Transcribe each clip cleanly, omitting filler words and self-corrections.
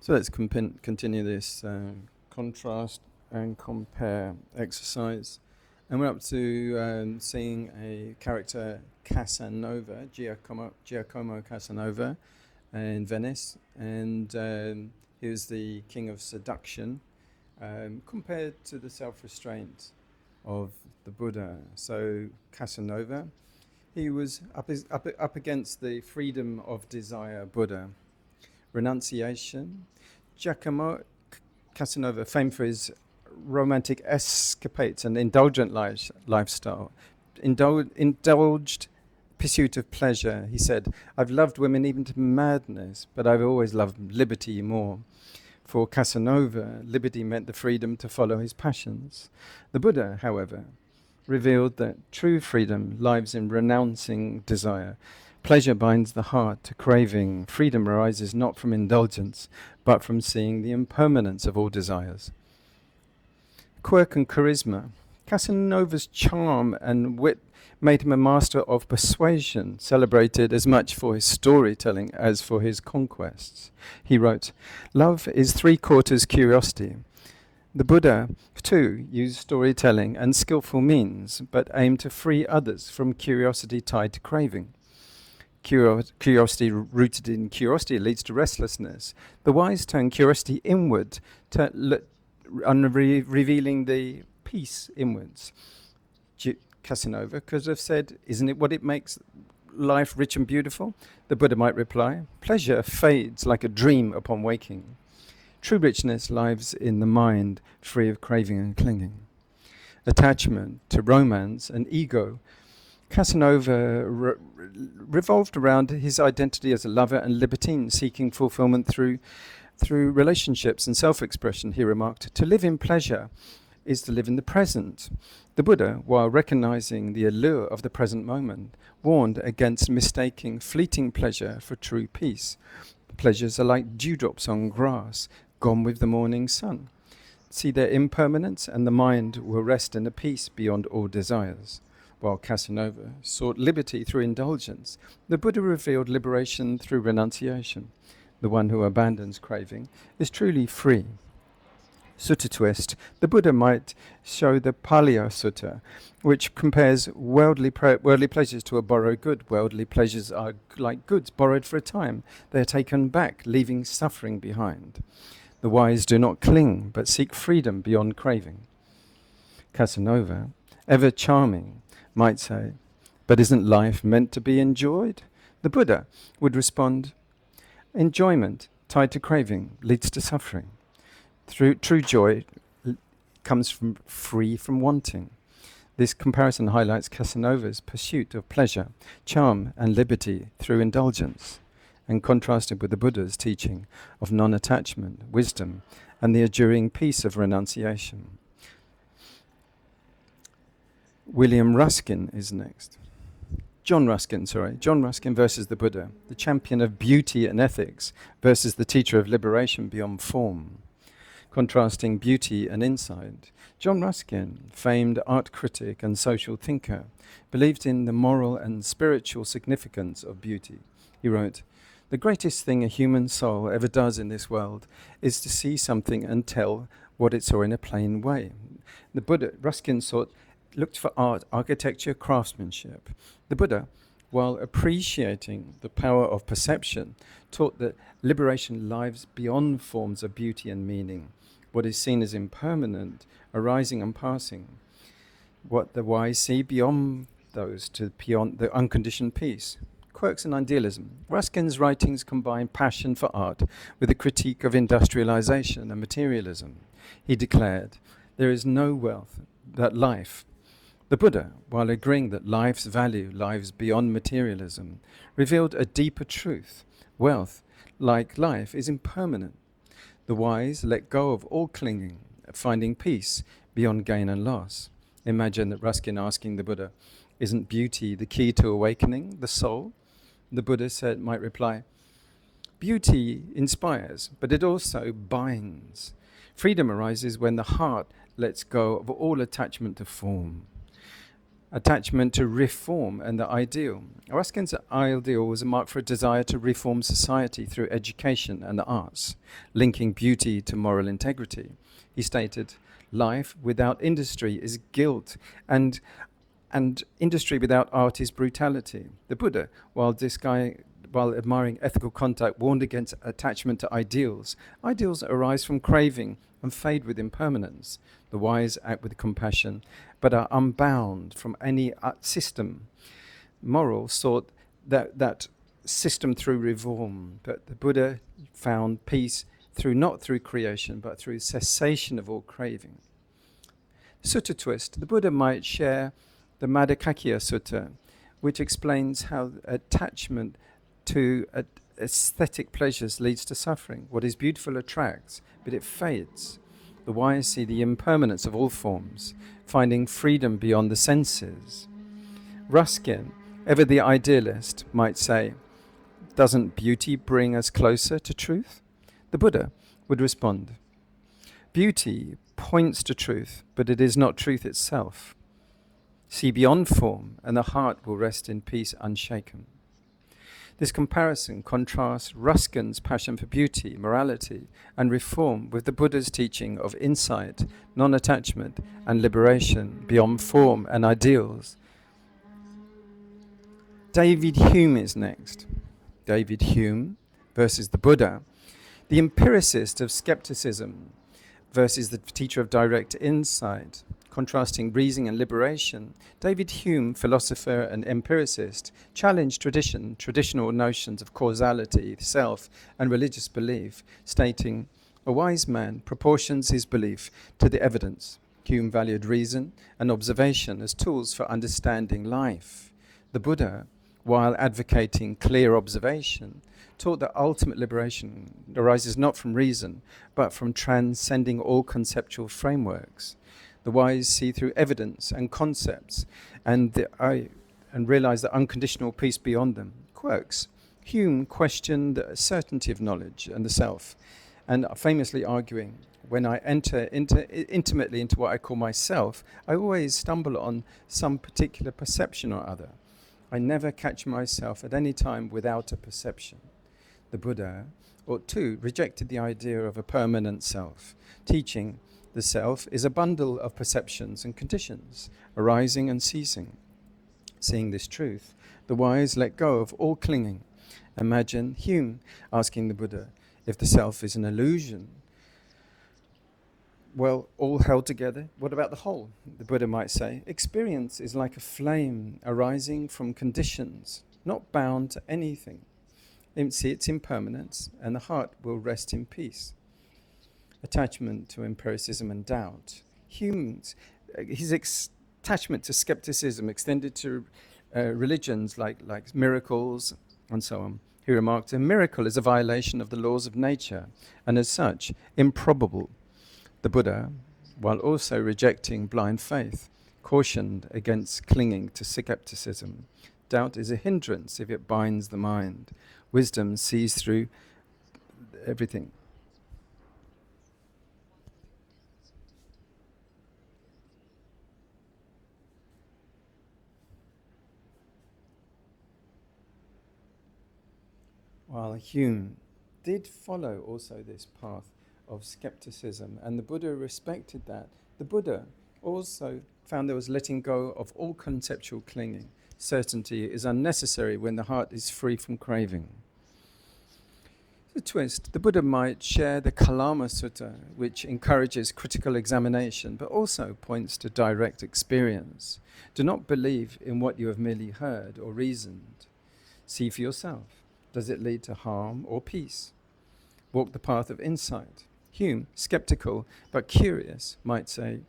So let's continue this contrast and compare exercise. And we're up to seeing a character, Casanova, Giacomo Casanova, in Venice. And he was the king of seduction, compared to the self-restraint of the Buddha. So Casanova, he was up against the freedom of desire Buddha. Renunciation. Giacomo Casanova, famed for his romantic escapades and indulgent lifestyle, indulged pursuit of pleasure. He said, "I've loved women even to madness, but I've always loved liberty more." For Casanova, liberty meant the freedom to follow his passions. The Buddha, however, revealed that true freedom lies in renouncing desire. Pleasure binds the heart to craving. Freedom arises not from indulgence, but from seeing the impermanence of all desires. Quirk and charisma. Casanova's charm and wit made him a master of persuasion, celebrated as much for his storytelling as for his conquests. He wrote, "Love is 3/4 curiosity." The Buddha, too, used storytelling and skillful means, but aimed to free others from curiosity tied to craving. Curiosity rooted in curiosity leads to restlessness. The wise turn curiosity inward, revealing the peace inwards. Casanova could have said, "Isn't it what it makes life rich and beautiful?" The Buddha might reply, "Pleasure fades like a dream upon waking." True richness lies in the mind, free of craving and clinging. Attachment to romance and ego. Casanova revolved around his identity as a lover and libertine, seeking fulfillment through relationships and self-expression. He remarked, "To live in pleasure is to live in the present." The Buddha, while recognizing the allure of the present moment, warned against mistaking fleeting pleasure for true peace. Pleasures are like dewdrops on grass, gone with the morning sun. See their impermanence, and the mind will rest in a peace beyond all desires. While Casanova sought liberty through indulgence, the Buddha revealed liberation through renunciation. The one who abandons craving is truly free. Sutta twist. The Buddha might show the Potaliya Sutta, which compares worldly pleasures to a borrowed good. Worldly pleasures are like goods borrowed for a time. They are taken back, leaving suffering behind. The wise do not cling, but seek freedom beyond craving. Casanova, ever charming, might say, "But isn't life meant to be enjoyed?" The Buddha would respond, "Enjoyment tied to craving leads to suffering. True joy comes from free from wanting." This comparison highlights Casanova's pursuit of pleasure, charm, and liberty through indulgence, and contrasted with the Buddha's teaching of non-attachment, wisdom, and the enduring peace of renunciation. John Ruskin versus the Buddha, the champion of beauty and ethics versus the teacher of liberation beyond form. Contrasting beauty and insight. John Ruskin, famed art critic and social thinker, believed in the moral and spiritual significance of beauty. He wrote, "The greatest thing a human soul ever does in this world is to see something and tell what it saw in a plain way." The Buddha, Ruskin looked for art, architecture, craftsmanship. The Buddha, while appreciating the power of perception, taught that liberation lies beyond forms of beauty and meaning. What is seen as impermanent, arising and passing. What the wise see beyond those, to beyond the unconditioned peace. Quirks and idealism. Ruskin's writings combine passion for art with a critique of industrialization and materialism. He declared, "There is no wealth that life." The Buddha, while agreeing that life's value lies beyond materialism, revealed a deeper truth. Wealth, like life, is impermanent. The wise let go of all clinging, finding peace beyond gain and loss. Imagine that Ruskin asking the Buddha, "Isn't beauty the key to awakening the soul?" The Buddha might reply, "Beauty inspires, but it also binds. Freedom arises when the heart lets go of all attachment to form." attachment to reform and the ideal. Ruskin's ideal was a mark for a desire to reform society through education and the arts, linking beauty to moral integrity. He stated, life without industry is guilt, and industry without art is brutality. The Buddha, while admiring ethical conduct, warned against attachment to ideals. Ideals arise from craving and fade with impermanence. The wise act with compassion, but are unbound from any system. Moral sought that system through reform, but the Buddha found peace not through creation, but through cessation of all craving. Sutta twist, the Buddha might share the Mahādukkhakkhandha Sutta, which explains how attachment to aesthetic pleasures leads to suffering. What is beautiful attracts, but it fades. The wise see the impermanence of all forms, finding freedom beyond the senses. Ruskin, ever the idealist, might say, doesn't beauty bring us closer to truth? The Buddha would respond, beauty points to truth, but it is not truth itself. See beyond form, and the heart will rest in peace unshaken. This comparison contrasts Ruskin's passion for beauty, morality, and reform with the Buddha's teaching of insight, non-attachment, and liberation beyond form and ideals. David Hume is next. David Hume versus the Buddha, the empiricist of skepticism versus the teacher of direct insight. Contrasting reason and liberation, David Hume, philosopher and empiricist, challenged traditional notions of causality, self, and religious belief, stating, a wise man proportions his belief to the evidence. Hume valued reason and observation as tools for understanding life. The Buddha, while advocating clear observation, taught that ultimate liberation arises not from reason, but from transcending all conceptual frameworks. The wise see through evidence and concepts and realize the unconditional peace beyond them. Quirks. Hume questioned the certainty of knowledge and the self, and famously arguing, when I enter intimately into what I call myself, I always stumble on some particular perception or other. I never catch myself at any time without a perception. The Buddha, or two, rejected the idea of a permanent self, teaching the self is a bundle of perceptions and conditions, arising and ceasing. Seeing this truth, the wise let go of all clinging. Imagine Hume asking the Buddha if the self is an illusion. Well, all held together, what about the whole? The Buddha might say, experience is like a flame arising from conditions, not bound to anything. See its impermanence, and the heart will rest in peace. Attachment to empiricism and doubt. Hume's attachment to skepticism extended to religions like miracles and so on. He remarked, a miracle is a violation of the laws of nature, and as such, improbable. The Buddha, while also rejecting blind faith, cautioned against clinging to skepticism. Doubt is a hindrance if it binds the mind. Wisdom sees through everything. While Hume did follow also this path of skepticism, and the Buddha respected that, the Buddha also found there was letting go of all conceptual clinging. Certainty is unnecessary when the heart is free from craving. The twist, the Buddha might share the Kalama Sutta, which encourages critical examination, but also points to direct experience. Do not believe in what you have merely heard or reasoned. See for yourself. Does it lead to harm or peace? Walk the path of insight. Hume, skeptical but curious, might say,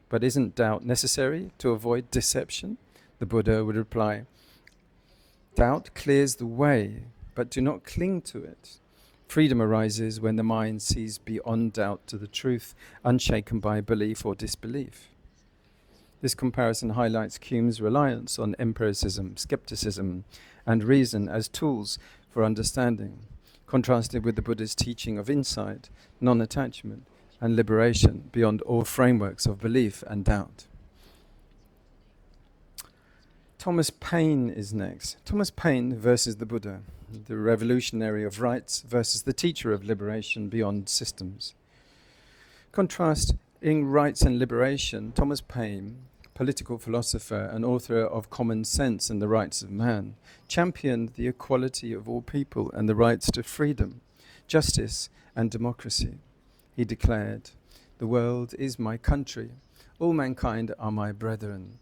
but isn't doubt necessary to avoid deception? The Buddha would reply, doubt clears the way, but do not cling to it. Freedom arises when the mind sees beyond doubt to the truth, unshaken by belief or disbelief. This comparison highlights Hume's reliance on empiricism, skepticism, and reason as tools for understanding, contrasted with the Buddha's teaching of insight, non-attachment, and liberation beyond all frameworks of belief and doubt. Thomas Paine is next. Thomas Paine versus the Buddha, the revolutionary of rights versus the teacher of liberation beyond systems. Contrasting rights and liberation, Thomas Paine, political philosopher and author of Common Sense and the Rights of Man, championed the equality of all people and the rights to freedom, justice and democracy. He declared, "The world is my country, all mankind are my brethren,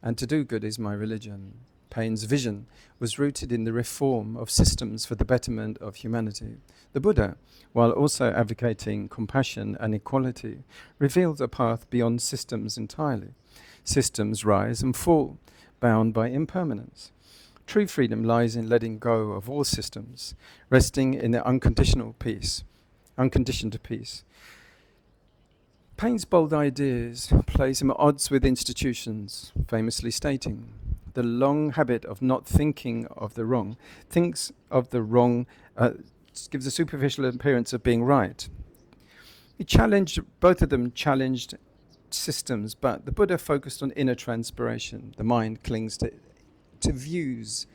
and to do good is my religion." Paine's vision was rooted in the reform of systems for the betterment of humanity. The Buddha, while also advocating compassion and equality, revealed a path beyond systems entirely. Systems rise and fall, bound by impermanence. True freedom lies in letting go of all systems, resting in their unconditioned peace. Paine's bold ideas place him at odds with institutions, famously stating, "The long habit of not thinking of the wrong thinks of the wrong, gives a superficial appearance of being right." Both of them challenged systems, but the Buddha focused on inner transpiration. The mind clings to views.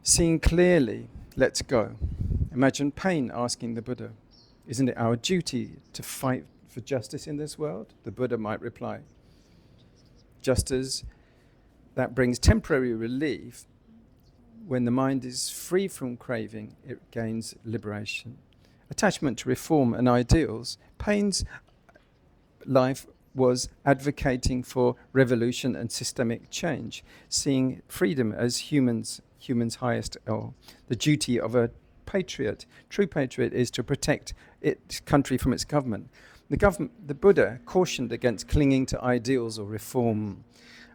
Seeing clearly lets go. Imagine Paine asking the Buddha, "Isn't it our duty to fight for justice in this world?" The Buddha might reply, "Just as that brings temporary relief, when the mind is free from craving, it gains liberation." Attachment to reform and ideals, Paine's life was advocating for revolution and systemic change, seeing freedom as humans' highest goal. The duty of a patriot, true patriot, is to protect its country from its government. The Buddha cautioned against clinging to ideals or reform.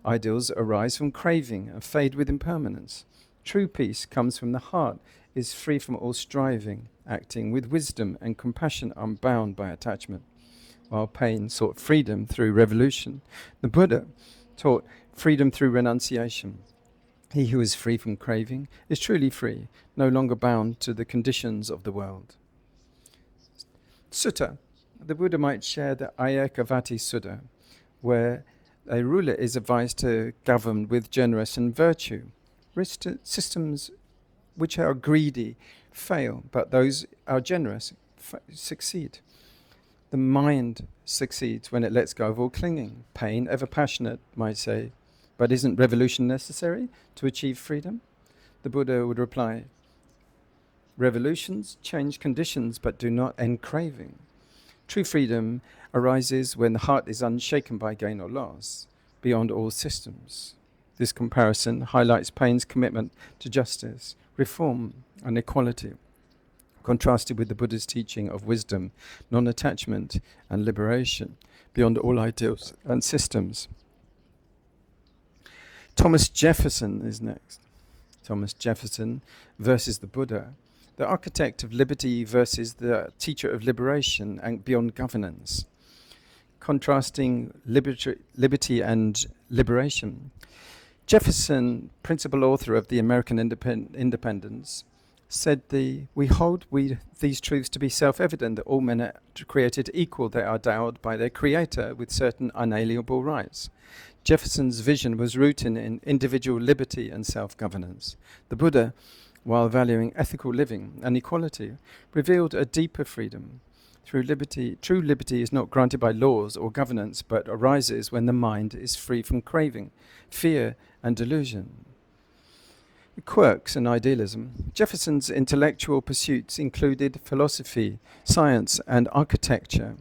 Ideals arise from craving and fade with impermanence. True peace comes from the heart, is free from all striving, acting with wisdom and compassion, unbound by attachment. While Paine sought freedom through revolution, the Buddha taught freedom through renunciation. He who is free from craving is truly free, no longer bound to the conditions of the world. Sutta. The Buddha might share the Ayekavati Sutta, where a ruler is advised to govern with generous and virtue. Systems which are greedy fail, but those are generous succeed. The mind succeeds when it lets go of all clinging. Paine, ever passionate, might say, "But isn't revolution necessary to achieve freedom?" The Buddha would reply, "Revolutions change conditions but do not end craving. True freedom arises when the heart is unshaken by gain or loss, beyond all systems." This comparison highlights Paine's commitment to justice, reform, and equality, contrasted with the Buddha's teaching of wisdom, non-attachment, and liberation, beyond all ideals and systems. Thomas Jefferson is next. Thomas Jefferson versus the Buddha, the architect of liberty versus the teacher of liberation and beyond governance. Contrasting liberty and liberation. Jefferson, principal author of the American Independence, said, "We hold these truths to be self-evident, that all men are created equal. They are endowed by their Creator with certain unalienable rights." Jefferson's vision was rooted in individual liberty and self-governance. The Buddha, while valuing ethical living and equality, revealed a deeper freedom. True liberty is not granted by laws or governance, but arises when the mind is free from craving, fear, and delusion. Quirks and idealism. Jefferson's intellectual pursuits included philosophy, science, and architecture,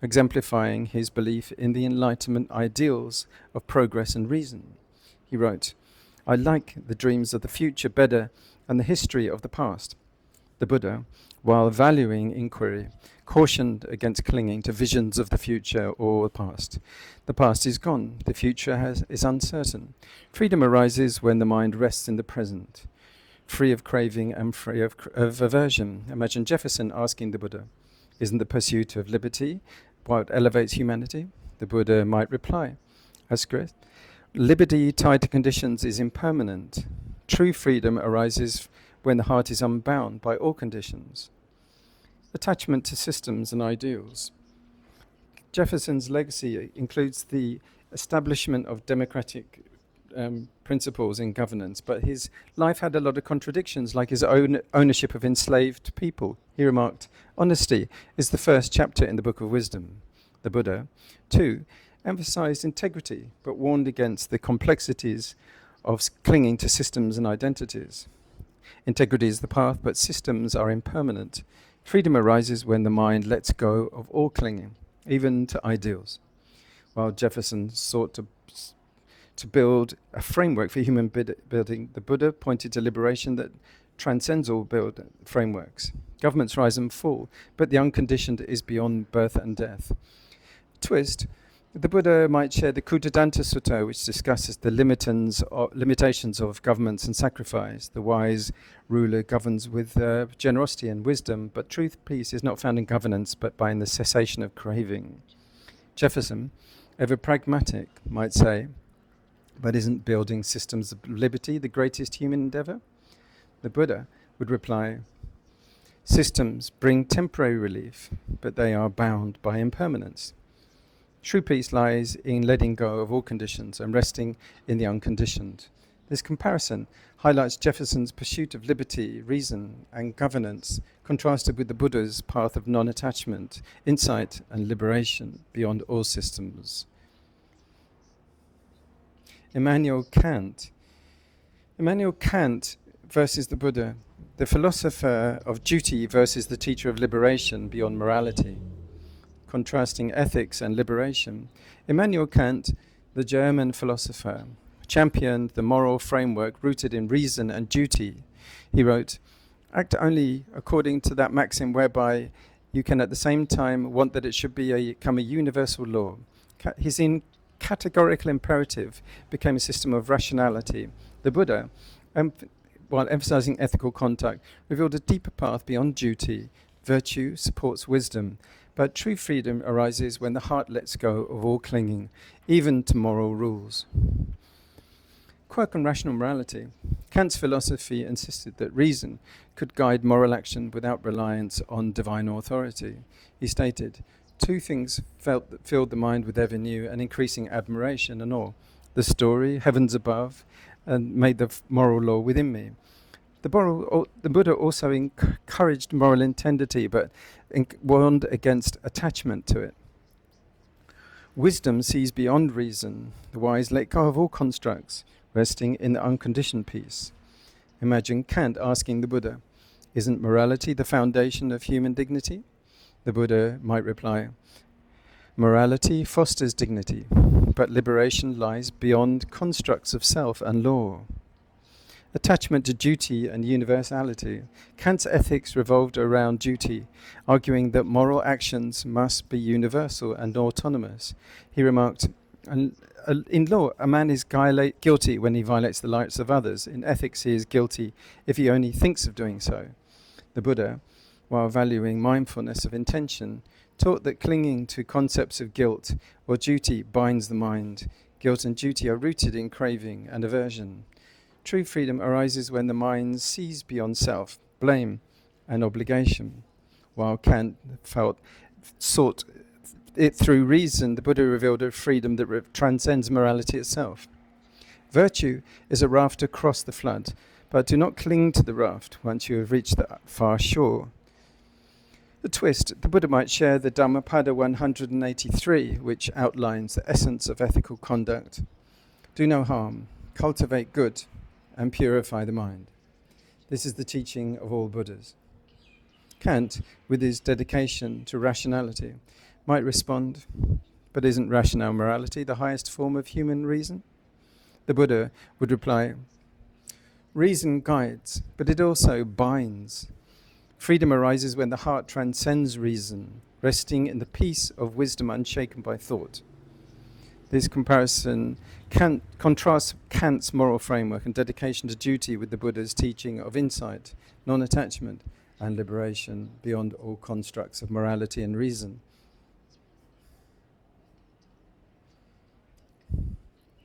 exemplifying his belief in the Enlightenment ideals of progress and reason. He wrote, "I like the dreams of the future better than the history of the past." The Buddha, while valuing inquiry, cautioned against clinging to visions of the future or the past. The past is gone, the future is uncertain. Freedom arises when the mind rests in the present, free of craving and free of aversion. Imagine Jefferson asking the Buddha, "Isn't the pursuit of liberty what elevates humanity?" The Buddha might reply, Asquith, "Liberty tied to conditions is impermanent. True freedom arises when the heart is unbound by all conditions." Attachment to systems and ideals. Jefferson's legacy includes the establishment of democratic principles in governance, but his life had a lot of contradictions, like his own ownership of enslaved people. He remarked, "Honesty is the first chapter in the Book of Wisdom." The Buddha, too, emphasized integrity, but warned against the complexities of clinging to systems and identities. Integrity is the path, but systems are impermanent. Freedom arises when the mind lets go of all clinging, even to ideals. While Jefferson sought to build a framework for human building, the Buddha pointed to liberation that transcends all frameworks. Governments rise and fall, but the unconditioned is beyond birth and death. Twist, the Buddha might share the Kuddhadanta Sutta, which discusses the limitations of governments and sacrifice. The wise ruler governs with generosity and wisdom, but truth, peace is not found in governance, but by in the cessation of craving. Jefferson, ever pragmatic, might say, but isn't building systems of liberty the greatest human endeavor? The Buddha would reply, systems bring temporary relief, but they are bound by impermanence. True peace lies in letting go of all conditions and resting in the unconditioned. This comparison highlights Jefferson's pursuit of liberty, reason, and governance, contrasted with the Buddha's path of non-attachment, insight, and liberation beyond all systems. Immanuel Kant versus the Buddha, the philosopher of duty versus the teacher of liberation beyond morality. Contrasting ethics and liberation, Immanuel Kant, the German philosopher, championed the moral framework rooted in reason and duty. He wrote, "Act only according to that maxim whereby you can at the same time want that it should become a universal law." His categorical imperative became a system of rationality. The Buddha, while emphasizing ethical conduct, revealed a deeper path beyond duty. Virtue supports wisdom, but true freedom arises when the heart lets go of all clinging, even to moral rules. Quirk on rational morality. Kant's philosophy insisted that reason could guide moral action without reliance on divine authority. He stated, two things filled the mind with ever new and increasing admiration and awe. The story, heavens above, and made the moral law within me. The Buddha also encouraged moral integrity, but warned against attachment to it. Wisdom sees beyond reason. The wise let go of all constructs, resting in the unconditioned peace. Imagine Kant asking the Buddha, "Isn't morality the foundation of human dignity?" The Buddha might reply, "Morality fosters dignity, but liberation lies beyond constructs of self and law." Attachment to duty and universality. Kant's ethics revolved around duty, arguing that moral actions must be universal and autonomous. He remarked, in law, a man is guilty when he violates the rights of others. In ethics, he is guilty if he only thinks of doing so. The Buddha, while valuing mindfulness of intention, taught that clinging to concepts of guilt or duty binds the mind. Guilt and duty are rooted in craving and aversion. True freedom arises when the mind sees beyond self, blame, and obligation. While Kant sought it through reason, the Buddha revealed a freedom that transcends morality itself. Virtue is a raft to cross the flood, but do not cling to the raft once you have reached the far shore. The twist, the Buddha might share the Dhammapada 183, which outlines the essence of ethical conduct. Do no harm, cultivate good, and purify the mind. This is the teaching of all Buddhas. Kant, with his dedication to rationality, might respond, but isn't rational morality the highest form of human reason? The Buddha would reply, reason guides, but it also binds. Freedom arises when the heart transcends reason, resting in the peace of wisdom unshaken by thought. This comparison contrasts Kant's moral framework and dedication to duty with the Buddha's teaching of insight, non-attachment, and liberation beyond all constructs of morality and reason.